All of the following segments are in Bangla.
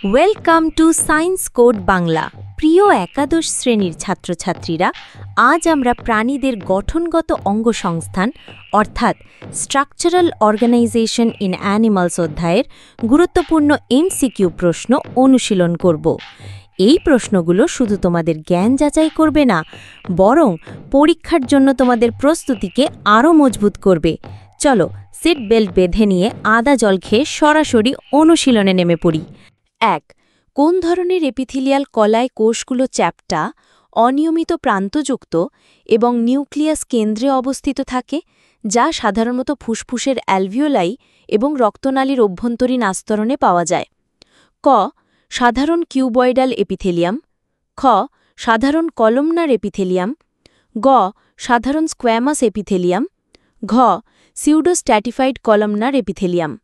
Welcome to science code Bangla. প্রিয় একাদশ শ্রেণীর ছাত্রছাত্রীরা, আজ আমরা প্রাণীদের গঠনগত অঙ্গসংস্থান অর্থাৎ স্ট্রাকচারাল অর্গানাইজেশন ইন অ্যানিমালস অধ্যায়ের গুরুত্বপূর্ণ এমসিকিউ প্রশ্ন অনুশীলন করব। এই প্রশ্নগুলো শুধু তোমাদের জ্ঞান যাচাই করবে না, বরং পরীক্ষার জন্য তোমাদের প্রস্তুতিকে আরও মজবুত করবে। চলো, সিট বেল্ট বেঁধে নিয়ে আদা জল খেয়ে সরাসরি অনুশীলনে নেমে পড়ি। ১. কোন ধরনের এপিথেলিয়াল কলায় কোষগুলো চ্যাপ্টা, অনিয়মিত প্রান্তযুক্ত এবং নিউক্লিয়াস কেন্দ্রে অবস্থিত থাকে, যা সাধারণত ফুসফুসের অ্যালভিওলাই এবং রক্তনালীর অভ্যন্তরীণ আস্তরণে পাওয়া যায়? ক. সাধারণ কিউবয়েডাল এপিথেলিয়াম। খ. সাধারণ কলমনার এপিথেলিয়াম। গ. সাধারণ স্কোয়ামাস এপিথেলিয়াম। ঘ. সিউডোস্ট্যাটিফাইড কলমনার এপিথেলিয়াম।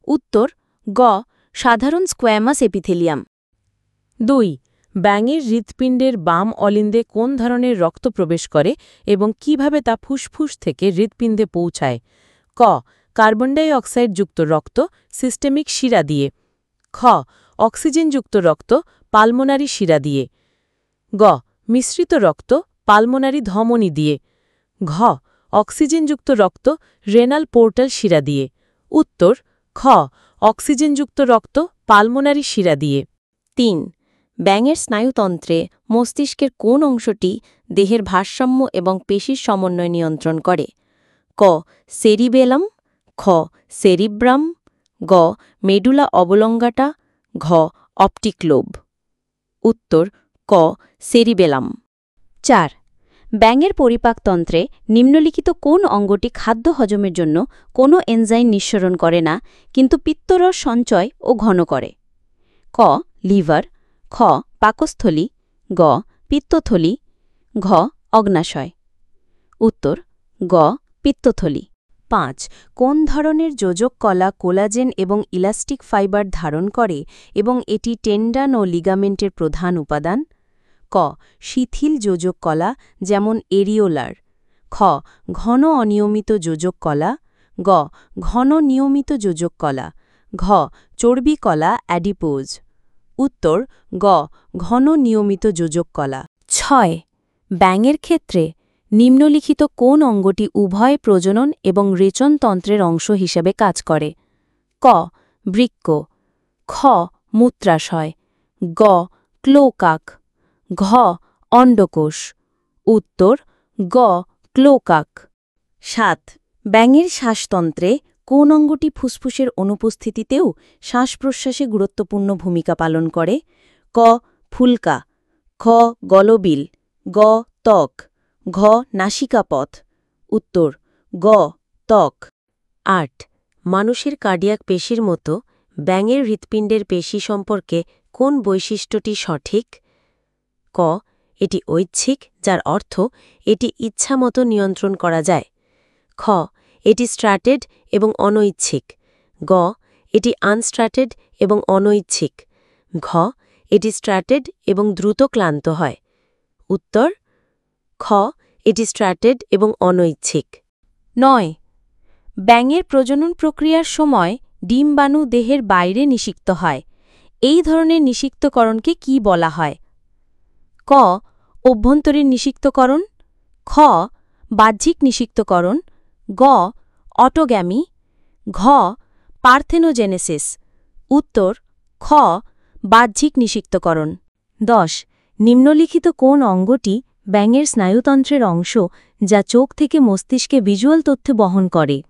উত্তর গ. সাধারণ স্কোয়ামাস এপিথেলিয়াম। ২. ব্যাঙের হৃৎপিণ্ডের বাম অলিন্দে কোন ধরনের রক্ত প্রবেশ করে এবং কিভাবে তা ফুসফুস থেকে হৃৎপিণ্ডে পৌঁছায়? ক. কার্বন ডাই অক্সাইডযুক্ত রক্ত সিস্টেমিক শিরা দিয়ে। খ. অক্সিজেনযুক্ত রক্ত পালমোনারি শিরা দিয়ে। গ. মিশ্রিত রক্ত পালমোনারি ধমনী দিয়ে। ঘ. অক্সিজেনযুক্ত রক্ত রেনাল পোর্টাল শিরা দিয়ে। উত্তর খ. অক্সিজেনযুক্ত রক্ত পালমোনারি শিরা দিয়ে। ৩. ব্যাঙের স্নায়ুতন্ত্রে মস্তিষ্কের কোন অংশটি দেহের ভারসাম্য এবং পেশির সমন্বয় নিয়ন্ত্রণ করে? ক. সেরিবেলাম। খ. সেরিব্রাম। গ. Medulla oblongata. ঘ. Optic lobe. উত্তর ক. সেরিবেলাম। ৪. ব্যাঙের পরিপাকতন্ত্রে নিম্নলিখিত কোন অঙ্গটি খাদ্য হজমের জন্য কোনো এনজাইম নিঃসরণ করে না কিন্তু পিত্তরস সঞ্চয় ও ঘন করে? ক. লিভার। খ. পাকস্থলী। গ. পিত্তথলি। ঘ. অগ্নাশয়। উত্তর গ. পিত্তথলি। ৫. কোন ধরনের যোজক কলা কোলাজেন এবং ইলাস্টিক ফাইবার ধারণ করে এবং এটি টেন্ডন ও লিগামেন্টের প্রধান উপাদান? ক. শিথিল যোজক কলা যেমন এরিওলার। খ. ঘন অনিয়মিত যোজক কলা। গ. ঘন নিয়মিত যোজক কলা। ঘ. চর্বি কলা অ্যাডিপোজ। উত্তর গ. ঘন নিয়মিত যোজক কলা। ৬. ব্যাঙের ক্ষেত্রে নিম্নলিখিত কোন অঙ্গটি উভয় প্রজনন এবং রেচনতন্ত্রের অংশ হিসেবে কাজ করে? ক. বৃক্ক। খ. মূত্রাশয়। গ. ক্লোকাক। ঘ. অন্ডকোষ। উত্তর গ. ক্লোকাক। ৭. ব্যাঙের শ্বাসতন্ত্রে কোন অঙ্গটি ফুসফুসের অনুপস্থিতিতেও শ্বাস-প্রশ্বাসে গুরুত্বপূর্ণ ভূমিকা পালন করে? ক. ফুলকা। খ. গলবিল। গ. ত্বক। ঘ. নাসিকাপথ। উত্তর গ. ত্বক। ৮. মানুষের কার্ডিয়াক পেশির মতো ব্যাঙের হৃৎপিণ্ডের পেশি সম্পর্কে কোন বৈশিষ্ট্যটি সঠিক? ক. এটি ঐচ্ছিক, যার অর্থ এটি ইচ্ছামতো নিয়ন্ত্রণ করা যায়। খ. এটি স্ট্র্যাটেড এবং অনৈচ্ছিক। গ. এটি আনস্ট্র্যাটেড এবং অনৈচ্ছিক। ঘ. এটি স্ট্র্যাটেড এবং দ্রুত ক্লান্ত হয়। উত্তর খ. এটি স্ট্র্যাটেড এবং অনৈচ্ছিক। ৯. ব্যাঙের প্রজনন প্রক্রিয়ার সময় ডিম্বাণু দেহের বাইরে নিষিক্ত হয়। এই ধরনের নিষিক্তকরণকে কি বলা হয়? ক. অভ্যন্তরীণ নিষিক্তকরণ। খ. বাহ্যিক নিষিক্তকরণ। গ. অটোগ্যামি। ঘ. পার্থেনোজেনেসিস। উত্তর খ. বাহ্যিক নিষিক্তকরণ। ১০. নিম্নলিখিত কোন অঙ্গটি ব্যাঙের স্নায়ুতন্ত্রের অংশ যা চোখ থেকে মস্তিষ্কে ভিজুয়াল তথ্য বহন করে?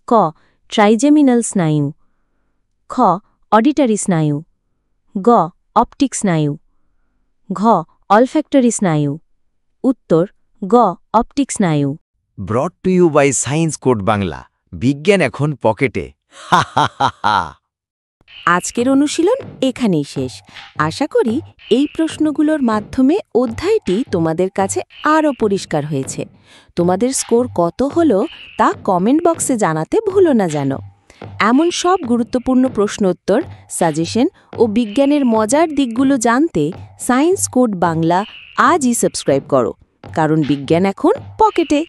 ক. ট্রাইজেমিনাল স্নায়ু। খ. অডিটরি স্নায়ু। গ. অপটিক স্নায়ু। ঘ. অলফ্যাক্টরি স্নায়ু। উত্তর গ. অপটিক স্নায়ু। Brought to you by science code Bangla. বিজ্ঞান এখন পকেটে। হা হা হা হা। আজকের অনুশীলন এখানেই শেষ। আশা করি এই প্রশ্নগুলোর মাধ্যমে অধ্যায়টি তোমাদের কাছে আরও পরিষ্কার হয়েছে। তোমাদের স্কোর কত হলো তা কমেন্ট বক্সে জানাতে ভুলো না যেন। এমন সব গুরুত্বপূর্ণ প্রশ্নোত্তর, সাজেশন ও বিজ্ঞানের মজার দিকগুলো জানতে সায়েন্স কোড বাংলা আজই সাবস্ক্রাইব করো, কারণ বিজ্ঞান এখন পকেটে।